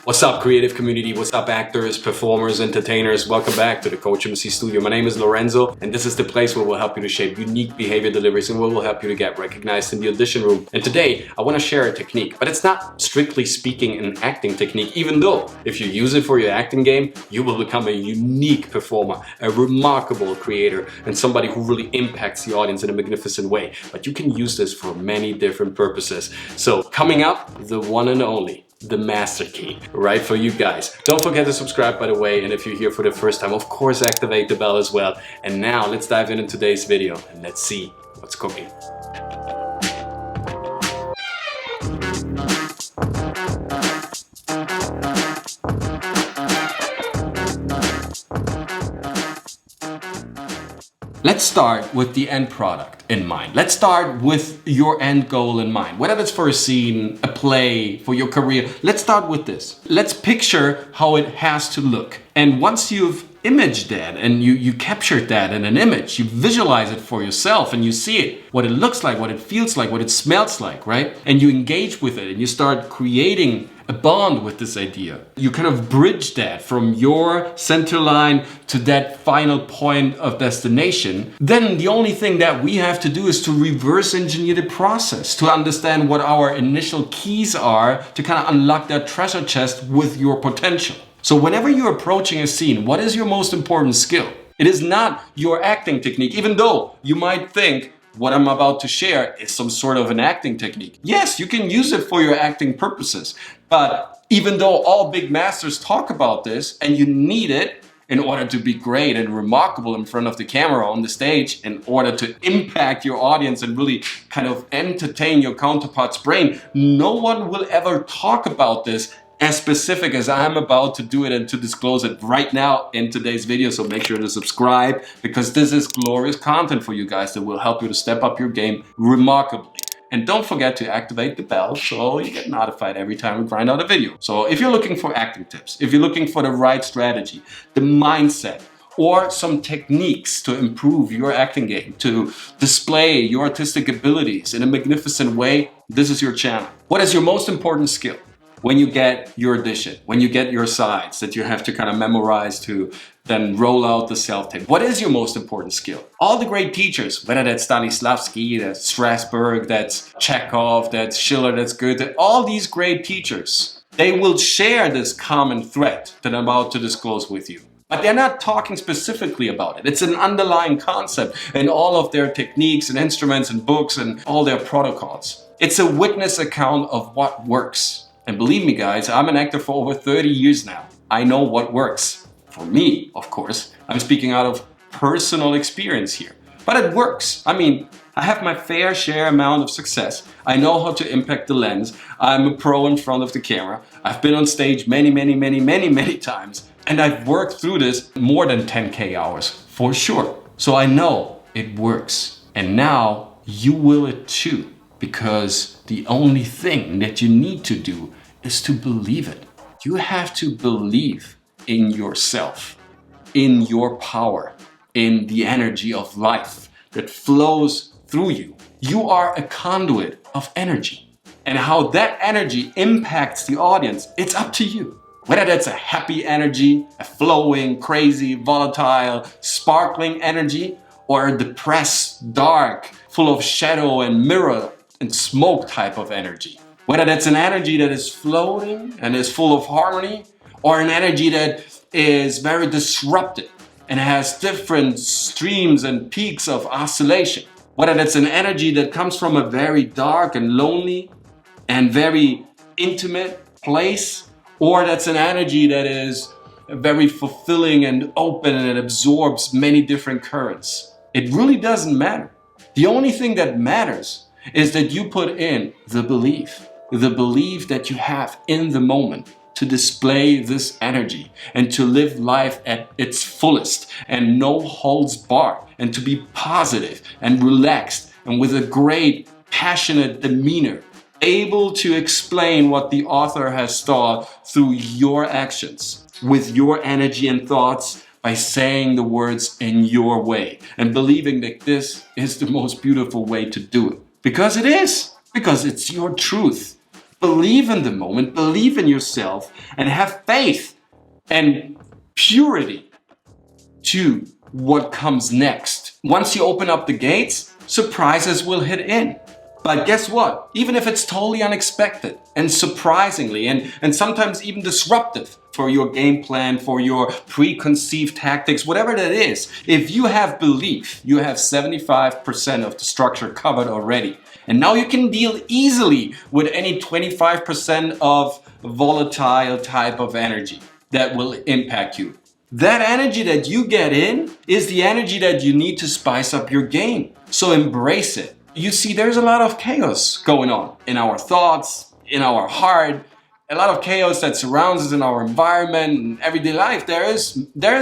What's up, creative community? What's up, actors, performers, entertainers? Welcome back to the COACHMC studio. My name is Lorenzo, and this is the place where we'll help you to shape unique behavior deliveries and where we'll help you to get recognized in the audition room. And today, I want to share a technique, but it's not strictly speaking an acting technique, even though if you use it for your acting game, you will become a unique performer, a remarkable creator, and somebody who really impacts the audience in a magnificent way. But you can use this for many different purposes. So coming up, the one and only, the master key, right for you guys. Don't forget to subscribe, by the way, and if you're here for the first time, of course, activate the bell as well. And now let's dive into today's video and let's see what's cooking. Let's start with the end product in mind. Let's start with your end goal in mind. Whether it's for a scene, a play, for your career, let's start with this. Let's picture how it has to look. And once you've imaged that and you captured that in an image, you visualize it for yourself and you see it, what it looks like, what it feels like, what it smells like, right? And you engage with it and you start creating a bond with this idea. You kind of bridge that from your center line to that final point of destination. Then the only thing that we have to do is to reverse engineer the process, to understand what our initial keys are, to kind of unlock that treasure chest with your potential. So whenever you're approaching a scene, what is your most important skill? It is not your acting technique, even though you might think what I'm about to share is some sort of an acting technique. Yes, you can use it for your acting purposes, but even though all big masters talk about this and you need it in order to be great and remarkable in front of the camera on the stage, in order to impact your audience and really kind of entertain your counterpart's brain, no one will ever talk about this as specific as I'm about to do it and to disclose it right now in today's video. So make sure to subscribe, because this is glorious content for you guys that will help you to step up your game remarkably. And don't forget to activate the bell so you get notified every time we grind out a video. So if you're looking for acting tips, if you're looking for the right strategy, the mindset, or some techniques to improve your acting game, to display your artistic abilities in a magnificent way, this is your channel. What is your most important skill? When you get your audition, when you get your sides that you have to kind of memorize to then roll out the self-tape. What is your most important skill? All the great teachers, whether that's Stanislavski, that's Strasberg, that's Chekhov, that's Schiller, that's Goethe, all these great teachers, they will share this common thread that I'm about to disclose with you. But they're not talking specifically about it. It's an underlying concept in all of their techniques and instruments and books and all their protocols. It's a witness account of what works. And believe me, guys, I'm an actor for over 30 years now. I know what works. For me, of course. I'm speaking out of personal experience here. But it works. I mean, I have my fair share amount of success. I know how to impact the lens. I'm a pro in front of the camera. I've been on stage many times. And I've worked through this more than 10K hours, for sure. So I know it works. And now you will it too. Because the only thing that you need to do is to believe it. You have to believe in yourself, in your power, in the energy of life that flows through you. You are a conduit of energy. And how that energy impacts the audience, it's up to you. Whether that's a happy energy, a flowing, crazy, volatile, sparkling energy, or a depressed, dark, full of shadow and mirror and smoke type of energy. Whether that's an energy that is floating and is full of harmony, or an energy that is very disrupted and has different streams and peaks of oscillation. Whether that's an energy that comes from a very dark and lonely and very intimate place, or that's an energy that is very fulfilling and open and it absorbs many different currents. It really doesn't matter. The only thing that matters is that you put in the belief that you have in the moment to display this energy and to live life at its fullest and no holds barred, and to be positive and relaxed and with a great passionate demeanor, able to explain what the author has thought through your actions, with your energy and thoughts, by saying the words in your way and believing that this is the most beautiful way to do it. Because it is. Because it's your truth. Believe in the moment, believe in yourself, and have faith and purity to what comes next. Once you open up the gates, surprises will hit in. But guess what? Even if it's totally unexpected and surprisingly and sometimes even disruptive for your game plan, for your preconceived tactics, whatever that is, if you have belief, you have 75% of the structure covered already. And now you can deal easily with any 25% of volatile type of energy that will impact you. That energy that you get in is the energy that you need to spice up your game. So embrace it. You see, there's a lot of chaos going on in our thoughts, in our heart, a lot of chaos that surrounds us in our environment and everyday life. There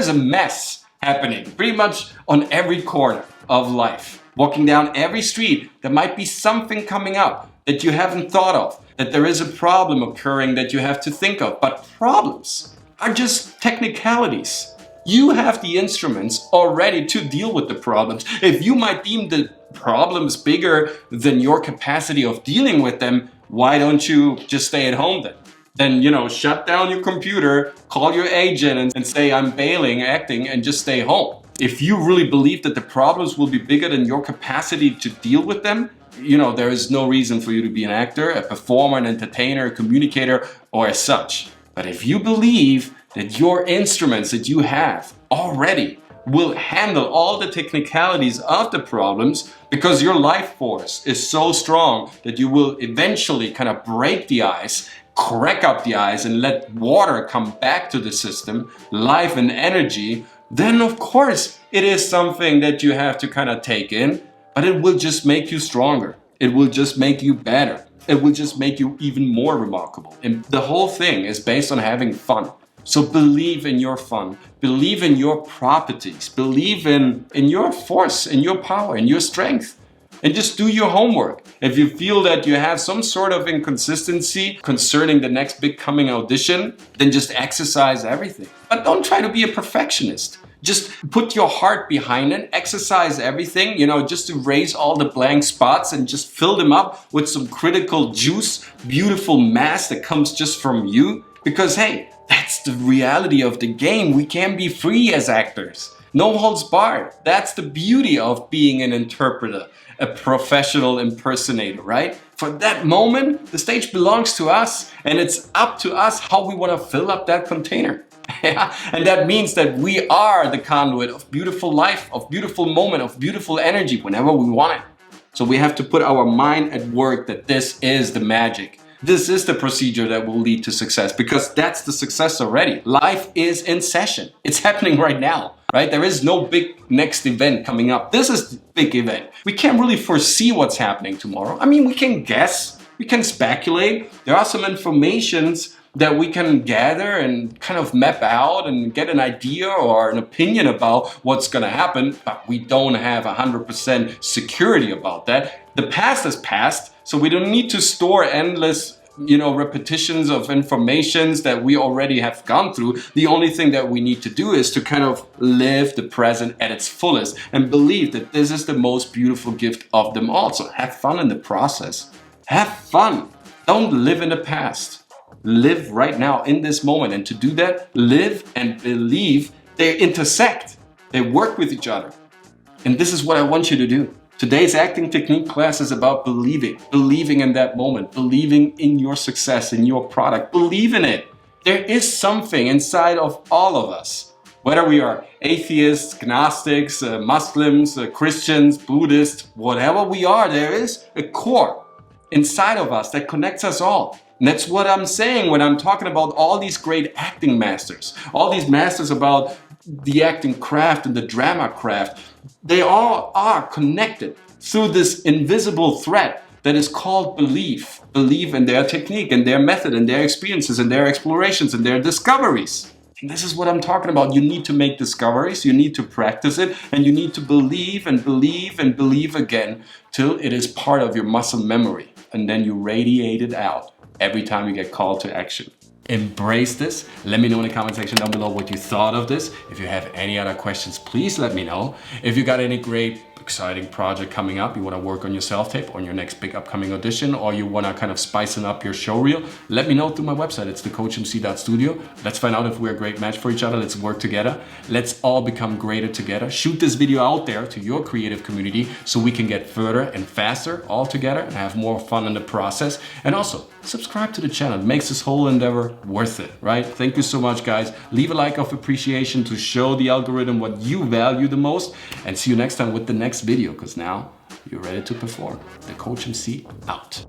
is a mess happening pretty much on every corner of life. Walking down every street, there might be something coming up that you haven't thought of, that there is a problem occurring that you have to think of. But problems are just technicalities. You have the instruments already to deal with the problems. If you might deem the problems bigger than your capacity of dealing with them, why don't you just stay at home then? Then, shut down your computer, call your agent and say, I'm bailing, acting, and just stay home. If you really believe that the problems will be bigger than your capacity to deal with them, there is no reason for you to be an actor, a performer, an entertainer, a communicator, or as such. But if you believe that your instruments that you have already will handle all the technicalities of the problems, because your life force is so strong that you will eventually kind of break the ice, crack up the ice, and let water come back to the system, life and energy, then of course it is something that you have to kind of take in, but it will just make you stronger. It will just make you better. It will just make you even more remarkable. And the whole thing is based on having fun. So believe in your fun, believe in your properties, believe in your force, in your power, in your strength. And just do your homework. If you feel that you have some sort of inconsistency concerning the next big coming audition, then just exercise everything. But don't try to be a perfectionist. Just put your heart behind it, exercise everything, just to raise all the blank spots and just fill them up with some critical juice, beautiful mass that comes just from you. Because hey, that's the reality of the game. We can be free as actors. No holds barred. That's the beauty of being an interpreter, a professional impersonator, right? For that moment, the stage belongs to us and it's up to us how we want to fill up that container. And that means that we are the conduit of beautiful life, of beautiful moment, of beautiful energy whenever we want it. So we have to put our mind at work that this is the magic. This is the procedure that will lead to success, because that's the success already. Life is in session. It's happening right now, right? There is no big next event coming up. This is the big event. We can't really foresee what's happening tomorrow. I mean, we can guess, we can speculate. There are some informations that we can gather and kind of map out and get an idea or an opinion about what's going to happen, but we don't have 100% security about that. The past is past, so we don't need to store endless repetitions of informations that we already have gone through. The only thing that we need to do is to kind of live the present at its fullest and believe that this is the most beautiful gift of them all. So have fun in the process. Have fun. Don't live in the past. Live right now in this moment. And to do that, live and believe. They intersect. They work with each other. And this is what I want you to do. Today's acting technique class is about believing in that moment, believing in your success, in your product, believe in it. There is something inside of all of us, whether we are atheists, agnostics, Muslims, Christians, Buddhists, whatever we are, there is a core inside of us that connects us all. And that's what I'm saying when I'm talking about all these great acting masters, all these masters about the acting craft and the drama craft. They all are connected through this invisible thread that is called belief. Believe in their technique and their method and their experiences and their explorations and their discoveries. And this is what I'm talking about. You need to make discoveries, you need to practice it, and you need to believe and believe and believe again till it is part of your muscle memory. And then you radiate it out every time you get called to action. Embrace this. Let me know in the comment section down below what you thought of this. If you have any other questions, please let me know. If you got any great exciting project coming up, you want to work on your self-tape on your next big upcoming audition, or you want to kind of spicing up your show reel, let me know through my website. It's thecoachmc.studio. Let's find out if we're a great match for each other. Let's work together. Let's all become greater together. Shoot this video out there to your creative community so we can get further and faster all together and have more fun in the process. And also, subscribe to the channel. It makes this whole endeavor worth it, right? Thank you so much, guys. Leave a like of appreciation to show the algorithm what you value the most. And see you next time with the next video, because now you're ready to perform. The Coach MC out.